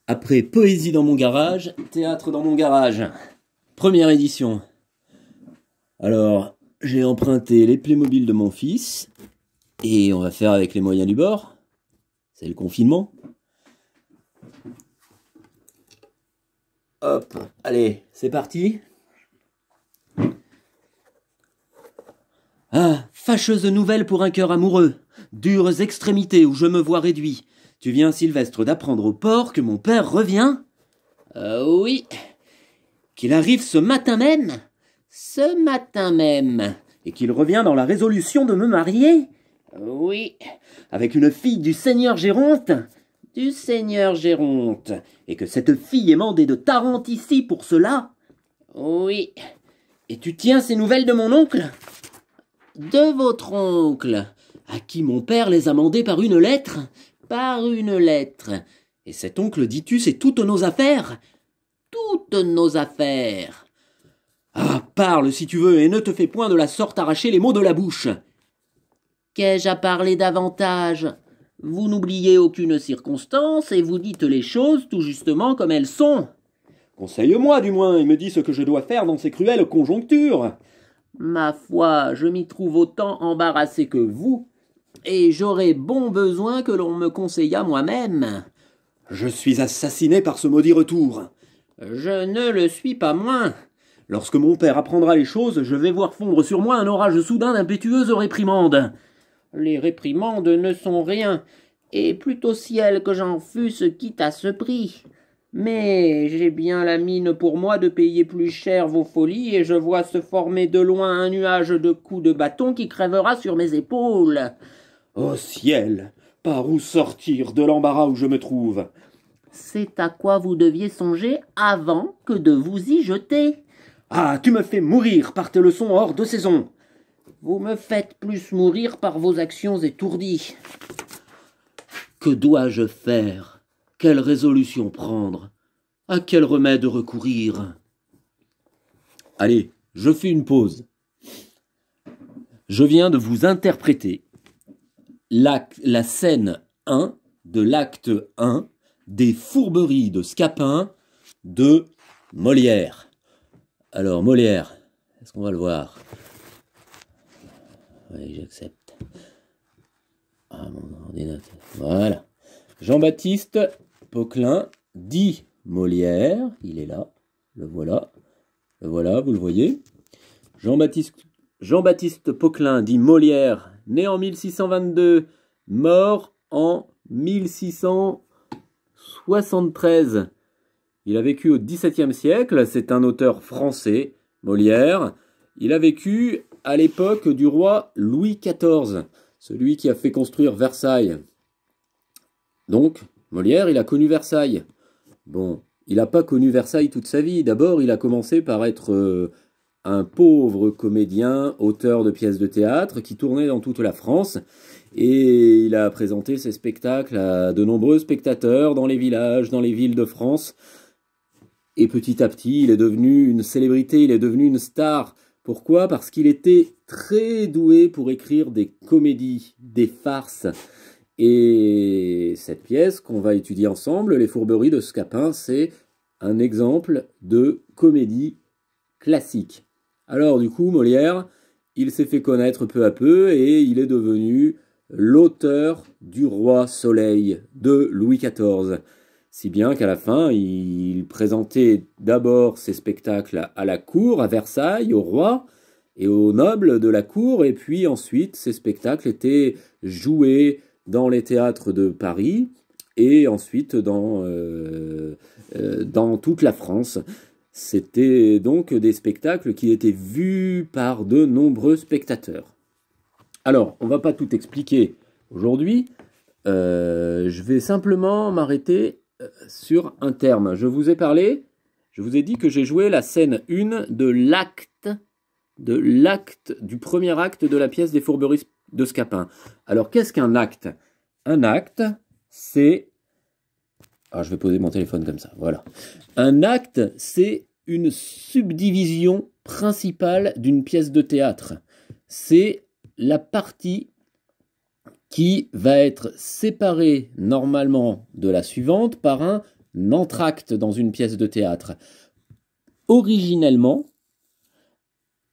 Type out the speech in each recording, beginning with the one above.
Après Poésie dans mon garage, Théâtre dans mon garage. Première édition. Alors, j'ai emprunté les Playmobil de mon fils, et on va faire avec les moyens du bord. C'est le confinement. Hop, allez, c'est parti. Ah, fâcheuse nouvelle pour un cœur amoureux. Dures extrémités où je me vois réduit. Tu viens, Sylvestre, d'apprendre au port que mon père revient? Oui. Qu'il arrive ce matin même? Ce matin même. Et qu'il revient dans la résolution de me marier? Oui. Avec une fille du seigneur Géronte? Du seigneur Géronte. Et que cette fille est mandée de Tarente ici pour cela? Oui. Et tu tiens ces nouvelles de mon oncle? De votre oncle, à qui mon père les a mandées par une lettre? Par une lettre. Et cet oncle, dis-tu, c'est toutes nos affaires? Toutes nos affaires. Ah, parle si tu veux, et ne te fais point de la sorte arracher les mots de la bouche. Qu'ai-je à parler davantage? Vous n'oubliez aucune circonstance, et vous dites les choses tout justement comme elles sont. Conseille-moi, du moins, et me dis ce que je dois faire dans ces cruelles conjonctures. Ma foi, je m'y trouve autant embarrassé que vous, et j'aurais bon besoin que l'on me conseillât moi-même. Je suis assassiné par ce maudit retour. Je ne le suis pas moins. Lorsque mon père apprendra les choses, je vais voir fondre sur moi un orage soudain d'impétueuses réprimandes. Les réprimandes ne sont rien, et plutôt ciel que j'en fusse quitte à ce prix. Mais j'ai bien la mine pour moi de payer plus cher vos folies, et je vois se former de loin un nuage de coups de bâton qui crèvera sur mes épaules. Ô ciel, par où sortir de l'embarras où je me trouve? C'est à quoi vous deviez songer avant que de vous y jeter. Ah, tu me fais mourir par tes leçons hors de saison. Vous me faites plus mourir par vos actions étourdies. Que dois-je faire? Quelle résolution prendre? À quel remède recourir? Allez, je fais une pause. Je viens de vous interpréter la scène 1 de l'acte 1 des Fourberies de Scapin de Molière. Alors, Molière, est-ce qu'on va le voir? Oui, j'accepte. Ah, mon ordinateur. Voilà. Jean-Baptiste Poquelin dit Molière. Il est là. Le voilà. Le voilà, vous le voyez. Jean-Baptiste Poquelin dit Molière, né en 1622, mort en 1673. Il a vécu au XVIIe siècle, c'est un auteur français, Molière. Il a vécu à l'époque du roi Louis XIV, celui qui a fait construire Versailles. Donc, Molière, il a connu Versailles. Bon, il n'a pas connu Versailles toute sa vie. D'abord, il a commencé par être un pauvre comédien, auteur de pièces de théâtre, qui tournait dans toute la France. Et il a présenté ses spectacles à de nombreux spectateurs dans les villages, dans les villes de France. Et petit à petit, il est devenu une célébrité, il est devenu une star. Pourquoi? Parce qu'il était très doué pour écrire des comédies, des farces. Et cette pièce qu'on va étudier ensemble, Les Fourberies de Scapin, c'est un exemple de comédie classique. Alors du coup, Molière, il s'est fait connaître peu à peu et il est devenu l'auteur du Roi Soleil de Louis XIV. Si bien qu'à la fin, il présentait d'abord ses spectacles à la cour, à Versailles, au roi et aux nobles de la cour, et puis ensuite, ces spectacles étaient joués dans les théâtres de Paris et ensuite dans toute la France. C'était donc des spectacles qui étaient vus par de nombreux spectateurs. Alors, on ne va pas tout expliquer aujourd'hui. Je vais simplement m'arrêter sur un terme. Je vous ai dit que j'ai joué la scène 1 du premier acte de la pièce des Fourberies de Scapin. Alors, qu'est-ce qu'un acte? Un acte, c'est... Ah, je vais poser mon téléphone comme ça, voilà. Un acte, c'est une subdivision principale d'une pièce de théâtre. C'est la partie qui va être séparée normalement de la suivante par un entr'acte dans une pièce de théâtre. Originellement,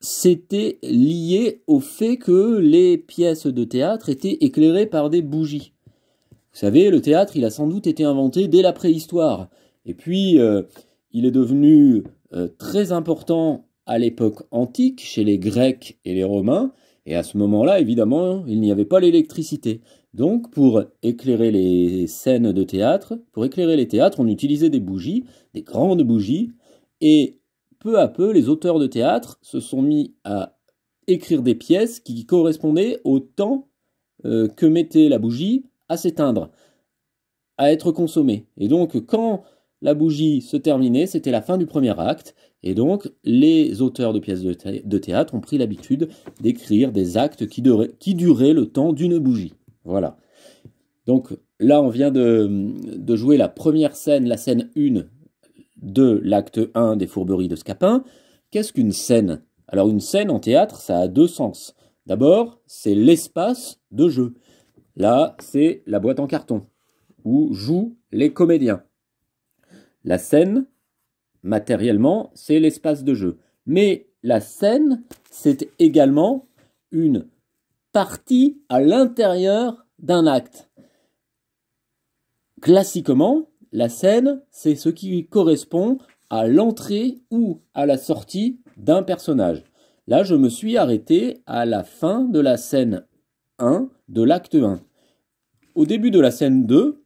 c'était lié au fait que les pièces de théâtre étaient éclairées par des bougies. Vous savez, le théâtre, il a sans doute été inventé dès la préhistoire. Et puis, il est devenu très important à l'époque antique, chez les Grecs et les Romains. Et à ce moment-là, évidemment, il n'y avait pas l'électricité. Donc, pour éclairer les scènes de théâtre, pour éclairer les théâtres, on utilisait des bougies, des grandes bougies, et peu à peu, les auteurs de théâtre se sont mis à écrire des pièces qui correspondaient au temps que mettait la bougie à s'éteindre, à être consommée. Et donc, quand la bougie se terminait, c'était la fin du premier acte, et donc les auteurs de pièces de théâtre ont pris l'habitude d'écrire des actes qui duraient le temps d'une bougie. Voilà. Donc là, on vient de jouer la première scène, la scène 1 de l'acte 1 des Fourberies de Scapin. Qu'est-ce qu'une scène? Alors une scène en théâtre, ça a deux sens. D'abord, c'est l'espace de jeu. Là, c'est la boîte en carton, où jouent les comédiens. La scène, matériellement, c'est l'espace de jeu. Mais la scène, c'est également une partie à l'intérieur d'un acte. Classiquement, la scène, c'est ce qui correspond à l'entrée ou à la sortie d'un personnage. Là, je me suis arrêté à la fin de la scène 1 de l'acte 1. Au début de la scène 2,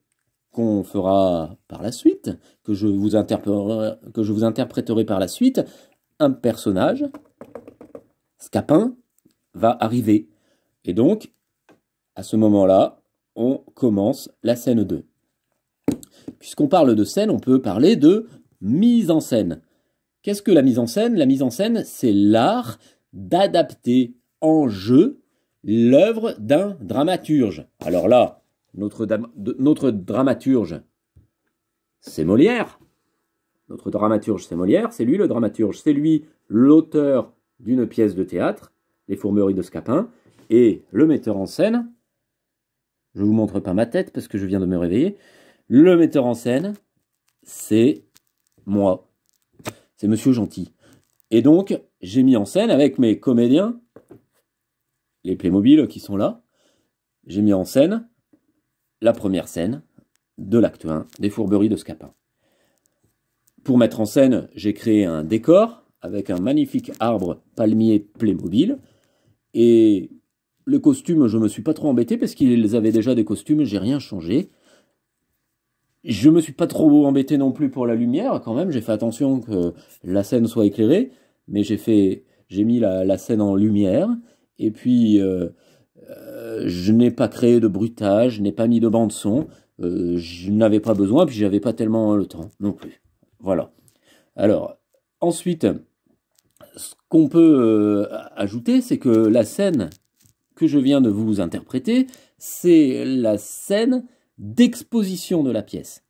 qu'on fera par la suite, que je vous interpréterai par la suite, un personnage, Scapin, va arriver. Et donc, à ce moment-là, on commence la scène 2. Puisqu'on parle de scène, on peut parler de mise en scène. Qu'est-ce que la mise en scène? La mise en scène, c'est l'art d'adapter en jeu l'œuvre d'un dramaturge. Alors là, notre dramaturge, c'est Molière. Notre dramaturge, c'est Molière. C'est lui le dramaturge. C'est lui l'auteur d'une pièce de théâtre, Les Fourberies de Scapin. Et le metteur en scène, je ne vous montre pas ma tête parce que je viens de me réveiller. Le metteur en scène, c'est moi. C'est Monsieur Gentil. Et donc, j'ai mis en scène avec mes comédiens, les Playmobil qui sont là, j'ai mis en scène la première scène de l'acte 1 des Fourberies de Scapin. Pour mettre en scène, j'ai créé un décor avec un magnifique arbre palmier Playmobil. Et le costume, je ne me suis pas trop embêté parce qu'ils avaient déjà des costumes, j'ai rien changé. Je me suis pas trop embêté non plus pour la lumière, quand même, j'ai fait attention que la scène soit éclairée, mais j'ai mis la scène en lumière, et puis je n'ai pas créé de bruitage, je n'ai pas mis de bande son, je n'avais pas besoin, puis j'avais pas tellement le temps non plus. Voilà. Alors, ensuite, ce qu'on peut ajouter, c'est que la scène que je viens de vous interpréter, c'est la scène d'exposition de la pièce.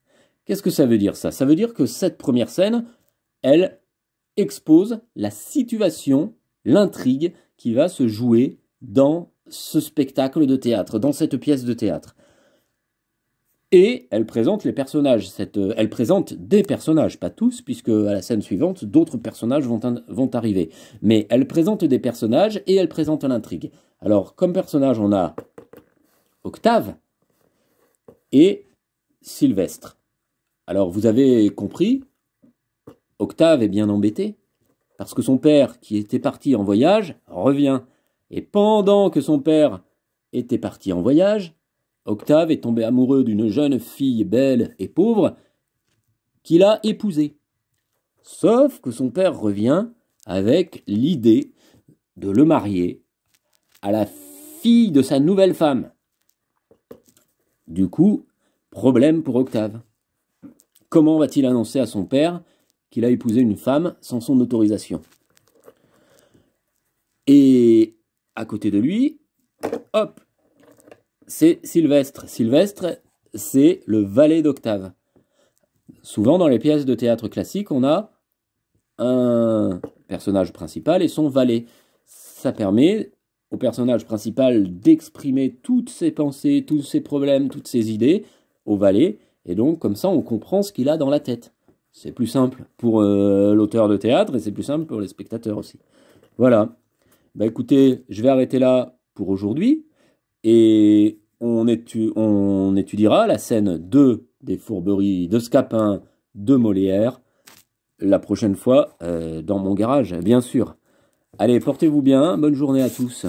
Qu'est-ce que ça veut dire ça? Ça veut dire que cette première scène, elle expose la situation, l'intrigue qui va se jouer dans ce spectacle de théâtre, dans cette pièce de théâtre. Et elle présente les personnages. Elle présente des personnages, pas tous, puisque à la scène suivante, d'autres personnages vont arriver. Mais elle présente des personnages et elle présente l'intrigue. Alors, comme personnage, on a Octave et Sylvestre. Alors, vous avez compris, Octave est bien embêté, parce que son père, qui était parti en voyage, revient. Et pendant que son père était parti en voyage, Octave est tombé amoureux d'une jeune fille belle et pauvre qu'il a épousée. Sauf que son père revient avec l'idée de le marier à la fille de sa nouvelle femme. Du coup, problème pour Octave. Comment va-t-il annoncer à son père qu'il a épousé une femme sans son autorisation? Et à côté de lui, hop, c'est Sylvestre. Sylvestre, c'est le valet d'Octave. Souvent, dans les pièces de théâtre classiques, on a un personnage principal et son valet. Ça permet au personnage principal d'exprimer toutes ses pensées, tous ses problèmes, toutes ses idées au valet. Et donc, comme ça, on comprend ce qu'il a dans la tête. C'est plus simple pour l'auteur de théâtre et c'est plus simple pour les spectateurs aussi. Voilà. Bah écoutez, je vais arrêter là pour aujourd'hui. Et on étudiera la scène 2 des Fourberies de Scapin de Molière la prochaine fois dans mon garage, bien sûr. Allez, portez-vous bien, bonne journée à tous.